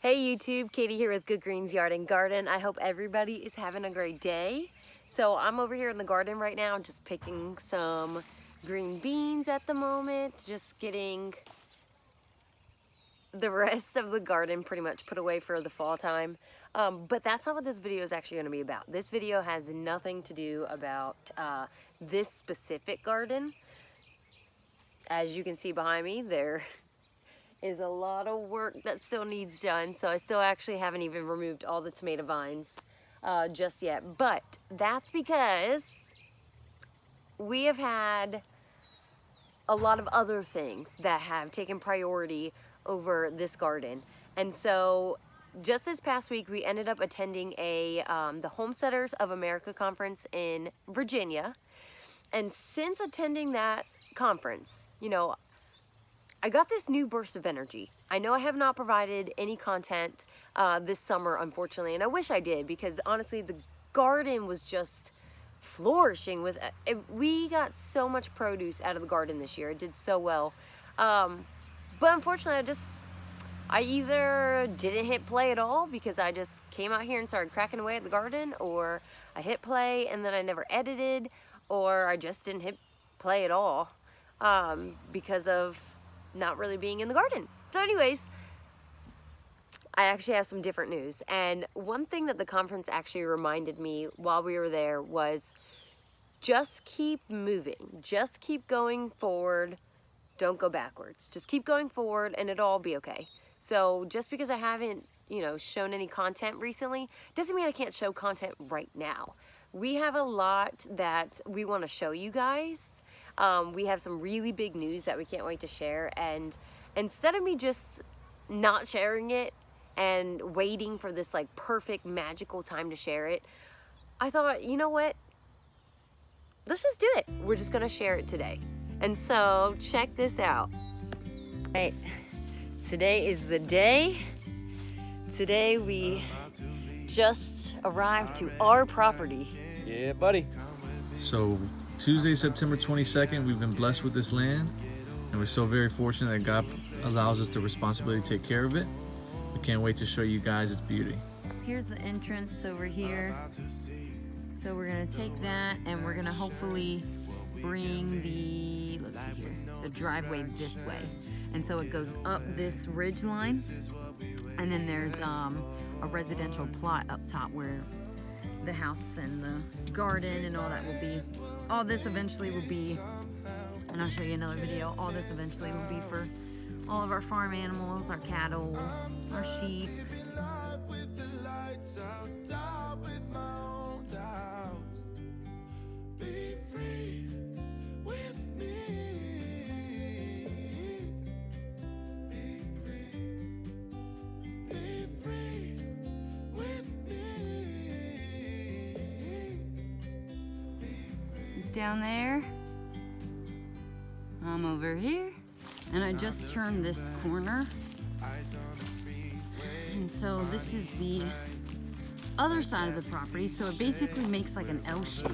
Hey YouTube, Katie here with Good Greens Yard and Garden. I hope everybody is having a great day. So I'm over here in the garden right now just picking some green beans at the moment, just getting the rest of the garden pretty much put away for the fall time. But that's not what this video is actually going to be about. This video has nothing to do about this specific garden. As you can see behind me, there is a lot of work that still needs done, so I still actually haven't even removed all the tomato vines just yet. But that's because we have had a lot of other things that have taken priority over this garden. And so just this past week we ended up attending the Homesteaders of America conference in Virginia. And since attending that conference, you know, I got this new burst of energy. I know I have not provided any content this summer, unfortunately, and I wish I did, because honestly, the garden was just flourishing with it. We got so much produce out of the garden this year. It did so well. But unfortunately, I either didn't hit play at all because I just came out here and started cracking away at the garden, or I hit play and then I never edited, or I just didn't hit play at all because of not really being in the garden. So anyways, I actually have some different news. And one thing that the conference actually reminded me while we were there was just keep moving. Just keep going forward. Don't go backwards. Just keep going forward and it'll all be okay. So just because I haven't, shown any content recently, doesn't mean I can't show content right now. We have a lot that we want to show you guys. We have some really big news that we can't wait to share, and instead of me just not sharing it and waiting for this like perfect magical time to share it, I thought, you know what, let's just do it. We're just gonna share it today. And so check this out. Right, today is the day. Today we just arrived to our property. Yeah, buddy. So Tuesday, September 22nd, we've been blessed with this land, and we're so very fortunate that God allows us the responsibility to take care of it. We can't wait to show you guys its beauty. Here's the entrance over here. So we're gonna take that and we're gonna hopefully bring the, let's see here, the driveway this way. And so it goes up this ridge line, and then there's a residential plot up top where the house and the garden and all that will be. All this eventually will be, and I'll show you another video, all this eventually will be for all of our farm animals, our cattle, our sheep. Down there, I'm over here, and I just turned this corner, and so this is the other side of the property. So it basically makes like an L shape,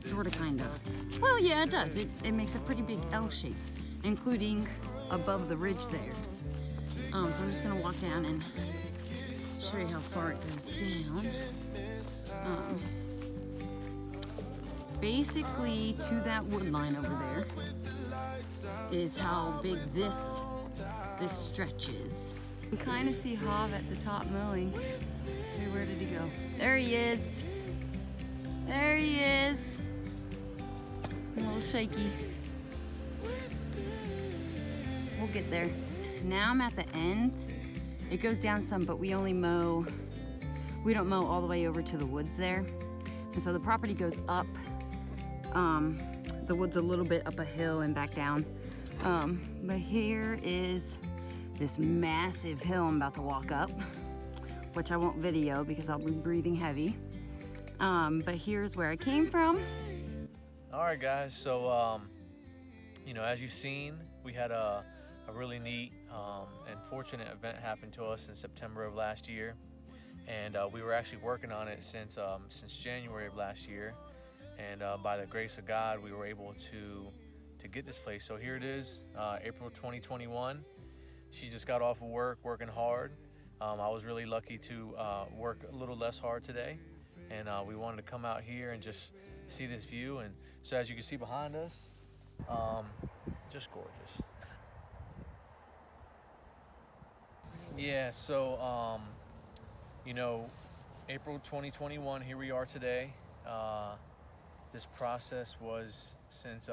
sort of, kind of. Well, yeah, it does. It makes a pretty big L shape, including above the ridge there. So I'm just gonna walk down and show you how far it goes down. Basically, to that wood line over there is how big this stretch is. You can kind of see Hav at the top mowing. Hey, where did he go? There he is. There he is. A little shaky. We'll get there. Now I'm at the end. It goes down some, but we don't mow all the way over to the woods there. And so the property goes up. The wood's a little bit up a hill and back down. But here is this massive hill I'm about to walk up, which I won't video because I'll be breathing heavy. But here's where I came from. All right, guys. So, as you've seen, we had a really neat and fortunate event happen to us in September of last year, and we were actually working on it since January of last year. And by the grace of God, we were able to get this place. So here it is, April 2021. She just got off of work, working hard, I was really lucky to work a little less hard today, and we wanted to come out here and just see this view. And so as you can see behind us, just gorgeous. Yeah, so you know, April 2021, here we are today. This process was since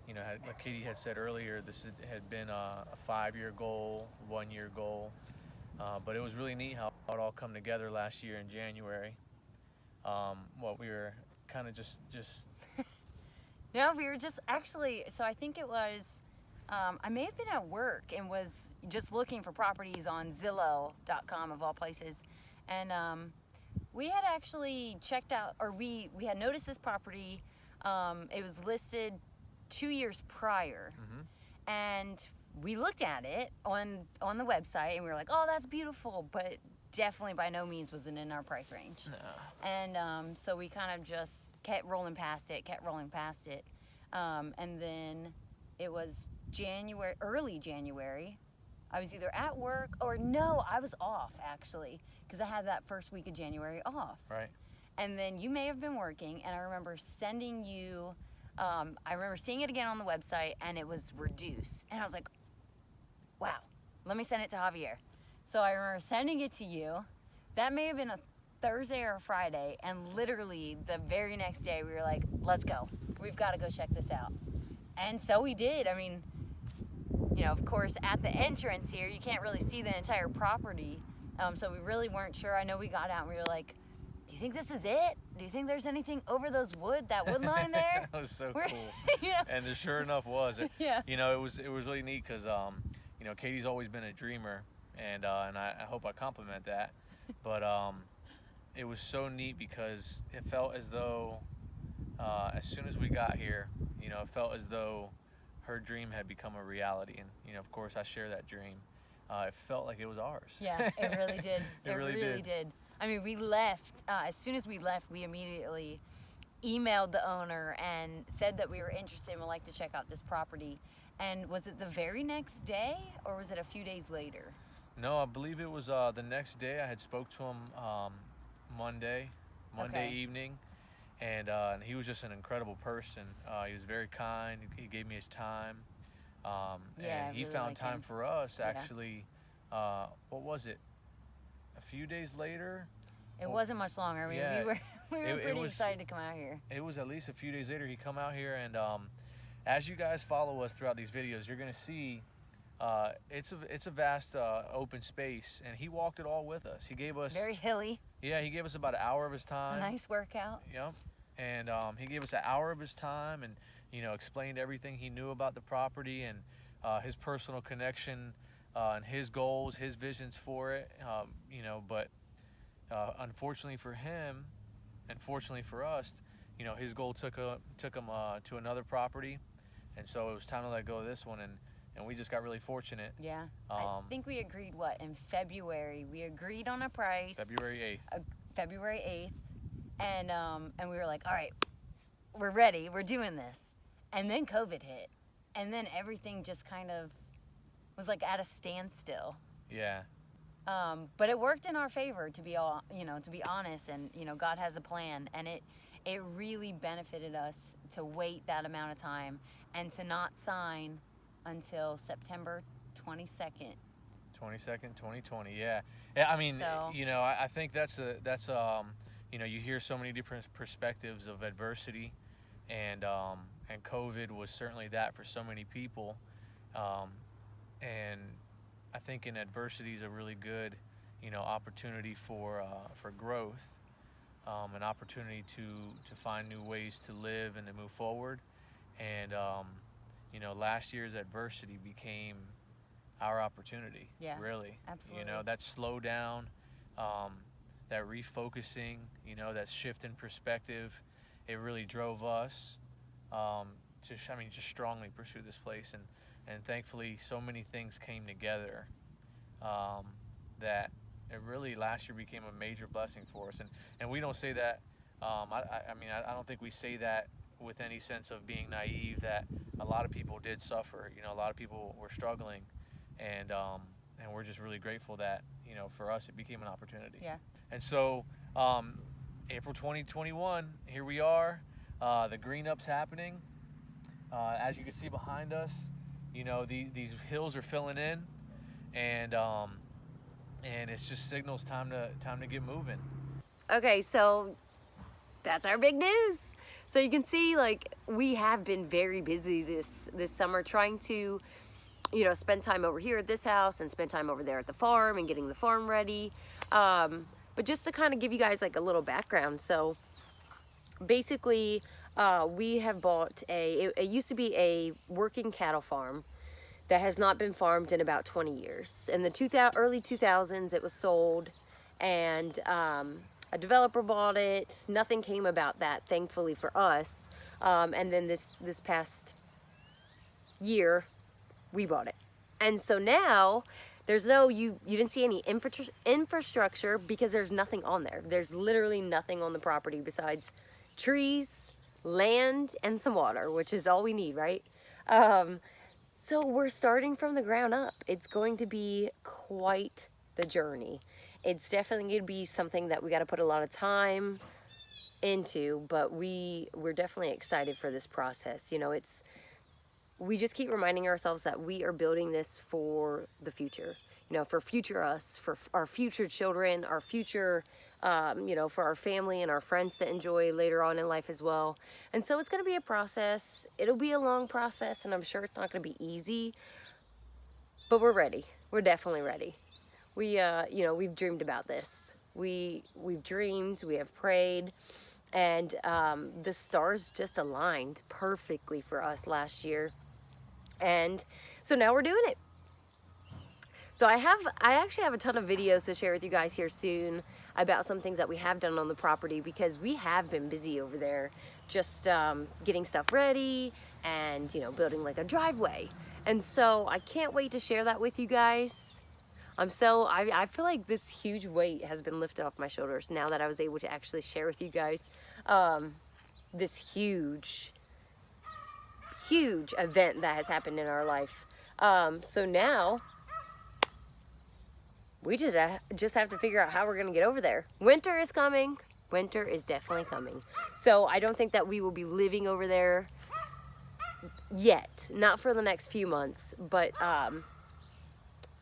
you know, like Katie had said earlier, this had been a 5-year goal, 1-year goal, but it was really neat how it all come together last year in January. What we were kind of just No, we were just actually, so I think it was, I may have been at work and was just looking for properties on Zillow.com of all places. And we had actually checked out, or we had noticed this property. It was listed 2 years prior. Mm-hmm. And we looked at it on the website and we were like, oh, that's beautiful. But it definitely by no means wasn't in our price range. No. And so we kind of just kept rolling past it. And then it was January, early January. I was either at work or no, I was off actually, because I had that first week of January off. Right. And then you may have been working, and I remember sending you, I remember seeing it again on the website, and it was reduced. And I was like, wow, let me send it to Javier. So I remember sending it to you. That may have been a Thursday or a Friday, and literally the very next day we were like, let's go. We've got to go check this out. And so we did. I mean, you know, of course, at the entrance here, you can't really see the entire property. So we really weren't sure. I know we got out and we were like, do you think this is it? Do you think there's anything over that wood line there? That was so We're- cool. you know? And it sure enough was. Yeah. You know, it was really neat because you know, Katie's always been a dreamer, and I hope I compliment that. But it was so neat because it felt as though as soon as we got here, you know, it felt as though her dream had become a reality. And you know, of course, I share that dream. It felt like it was ours. Yeah, it really did. It really did. I mean, we left, as soon as we left, we immediately emailed the owner and said that we were interested and would like to check out this property. And was it the very next day or was it a few days later? No, I believe it was the next day. I had spoke to him Monday Okay. evening, and he was just an incredible person. He was very kind. He gave me his time, Yeah, I and he really found like time him. for us. Yeah. Actually, what was it? A few days later. It Well, wasn't much longer. I mean, yeah, we were it pretty was- excited to come out here. It was at least a few days later. He come out here, and as you guys follow us throughout these videos, you're gonna see it's a vast open space, and he walked it all with us. He gave us Very hilly, he gave us about an hour of his a time. nice workout. Yep. And he gave us an hour of his time, and you know, explained everything he knew about the property and his personal connection and his goals, his visions for it. You know, but unfortunately for him, and fortunately for us, you know, his goal took him to another property, and so it was time to let go of this one, and we just got really fortunate. Yeah. I think we agreed, in February? We agreed on a price. February 8th. February 8th. And we were like, all right, we're ready. We're doing this. And then COVID hit. And then everything just kind of was like at a standstill. Yeah. But it worked in our favor, to be honest. And, you know, God has a plan. And it really benefited us to wait that amount of time and to not sign until September 22nd. 22nd, 2020. Yeah. I mean, So- you know, I think that's you know, you hear so many different perspectives of adversity, and COVID was certainly that for so many people. And I think in adversity is a really good, you know, opportunity for growth, an opportunity to find new ways to live and to move forward. And you know, last year's adversity became our opportunity. Yeah, really. absolutely. You know, that slowdown, that refocusing, you know, that shift in perspective, it really drove us to just strongly pursue this place. And thankfully, so many things came together that it really last year became a major blessing for us. And we don't say that. I don't think we say that with any sense of being naive, that a lot of people did suffer. You know, a lot of people were struggling, and we're just really grateful that, you know, for us it became an opportunity. Yeah. And so April 2021, here we are. The green up's happening. As you can see behind us, you know, these hills are filling in, and it's just signals time to get moving. Okay, so that's our big news. So you can see, like, we have been very busy this summer trying to, you know, spend time over here at this house and spend time over there at the farm and getting the farm ready. But just to kind of give you guys like a little background. So basically, we have bought it used to be a working cattle farm that has not been farmed in about 20 years. In the early 2000s, it was sold, and a developer bought it. Nothing came about that, thankfully for us. And then this past year, we bought it. And so now there's you didn't see any infrastructure because there's nothing on there. There's literally nothing on the property besides trees, land, and some water, which is all we need, right? So we're starting from the ground up. It's going to be quite the journey. It's definitely going to be something that we got to put a lot of time into, but we're definitely excited for this process. You know, we just keep reminding ourselves that we are building this for the future, you know, for future us, for our future children, our future, you know, for our family and our friends to enjoy later on in life as well. And so it's going to be a process. It'll be a long process, and I'm sure it's not going to be easy, but we're ready. We're definitely ready. You know, we've dreamed about this. We've dreamed, we have prayed, and the stars just aligned perfectly for us last year. And so now we're doing it. So I actually have a ton of videos to share with you guys here soon about some things that we have done on the property, because we have been busy over there just getting stuff ready and, you know, building like a driveway. And so I can't wait to share that with you guys. I feel like this huge weight has been lifted off my shoulders now that I was able to actually share with you guys this huge event that has happened in our life. So now we just have to figure out how we're gonna get over there. Winter is coming. Winter is definitely coming. So I don't think that we will be living over there yet, not for the next few months, but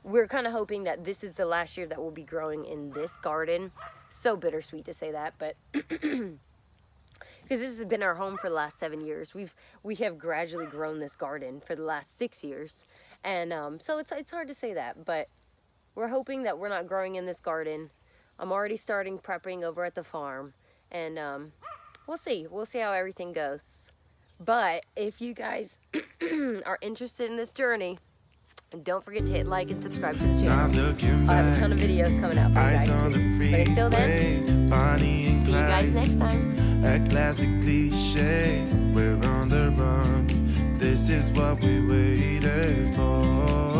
we're kind of hoping that this is the last year that we'll be growing in this garden. So bittersweet to say that, but because this has been our home for the last 7 years. We have gradually grown this garden for the last 6 years, and so it's hard to say that, but we're hoping that we're not growing in this garden. I'm already starting prepping over at the farm, and we'll see how everything goes. But if you guys are interested in this journey, and don't forget to hit like and subscribe to the channel. I have a ton of videos coming out for you guys. But until then, see you guys next time. A classic cliche, we're on the run. This is what we waited for.